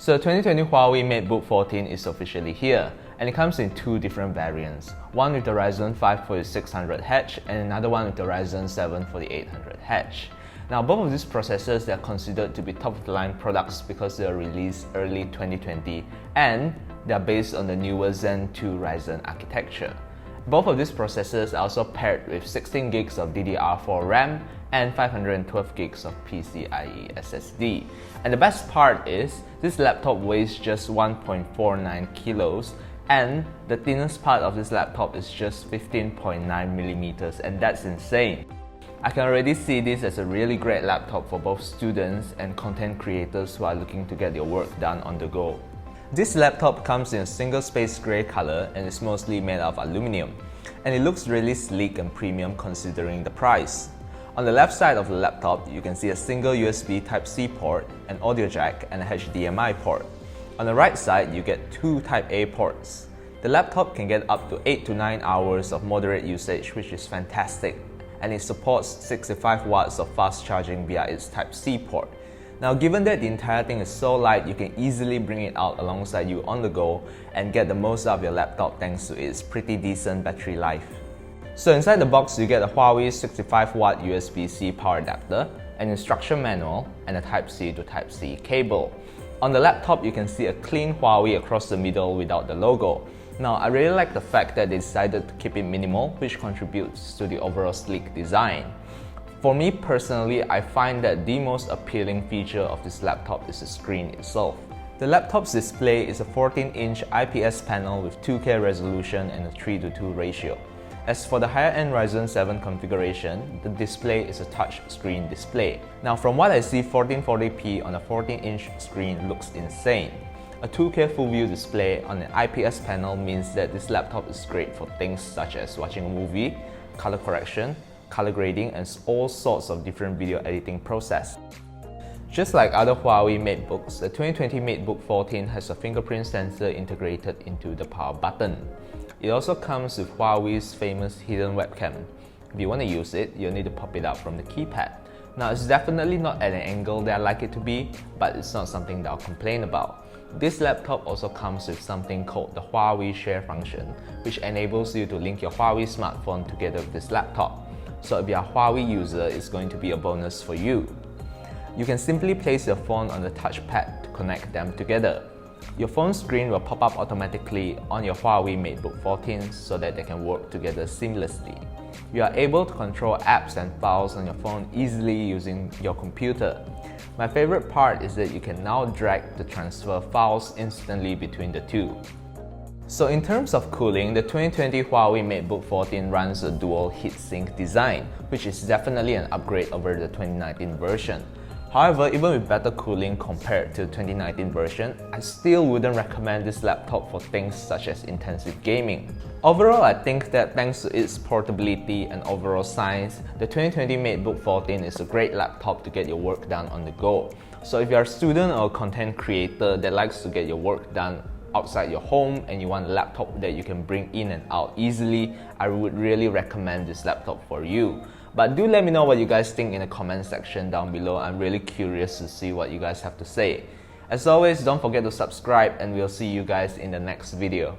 So the 2020 Huawei MateBook 14 is officially here, and it comes in two different variants, one with the Ryzen 5 4600H and another one with the Ryzen 7 4800H. Now both of these processors, they are considered to be top-of-the-line products because they are released early 2020 and they are based on the newer Zen 2 Ryzen architecture. Both of these processors are also paired with 16 gigs of DDR4 RAM and 512 gigs of PCIe SSD. And the best part is, this laptop weighs just 1.49 kilos and the thinnest part of this laptop is just 15.9 millimeters, and that's insane. I can already see this as a really great laptop for both students and content creators who are looking to get their work done on the go. This laptop comes in a single space grey color and is mostly made of aluminum, and it looks really sleek and premium considering the price. On the left side of the laptop, you can see a single USB Type-C port, an audio jack, and a HDMI port. On the right side, you get two Type-A ports. The laptop can get up to 8 to 9 hours of moderate usage, which is fantastic, and it supports 65 watts of fast charging via its Type-C port. Now, given that the entire thing is so light, you can easily bring it out alongside you on the go and get the most out of your laptop thanks to its pretty decent battery life. So inside the box, you get a Huawei 65-watt USB-C power adapter, an instruction manual, and a Type-C to Type-C cable. On the laptop, you can see a clean Huawei across the middle without the logo. Now, I really like the fact that they decided to keep it minimal, which contributes to the overall sleek design. For me personally, I find that the most appealing feature of this laptop is the screen itself. The laptop's display is a 14-inch IPS panel with 2K resolution and a 3:2 ratio. As for the higher-end Ryzen 7 configuration, the display is a touch screen display. Now from what I see, 1440p on a 14-inch screen looks insane. A 2K full view display on an IPS panel means that this laptop is great for things such as watching a movie, color correction, color grading, and all sorts of different video editing process. Just like other Huawei MateBooks, the 2020 MateBook 14 has a fingerprint sensor integrated into the power button. It also comes with Huawei's famous hidden webcam. If you want to use it, you'll need to pop it out from the keypad. Now, it's definitely not at an angle that I like it to be, but it's not something that I'll complain about. This laptop also comes with something called the Huawei Share function, which enables you to link your Huawei smartphone together with this laptop. So if you're a Huawei user, it's going to be a bonus for you. You can simply place your phone on the touchpad to connect them together. Your phone screen will pop up automatically on your Huawei MateBook 14 so that they can work together seamlessly. You are able to control apps and files on your phone easily using your computer. My favorite part is that you can now drag to transfer files instantly between the two. So in terms of cooling, the 2020 Huawei MateBook 14 runs a dual heatsink design, which is definitely an upgrade over the 2019 version. However, even with better cooling compared to the 2019 version, I still wouldn't recommend this laptop for things such as intensive gaming. Overall, I think that thanks to its portability and overall size, the 2020 MateBook 14 is a great laptop to get your work done on the go. So if you're a student or a content creator that likes to get your work done outside your home and you want a laptop that you can bring in and out easily, I would really recommend this laptop for you. But do let me know what you guys think in the comment section down below. I'm really curious to see what you guys have to say. As always, don't forget to subscribe and we'll see you guys in the next video.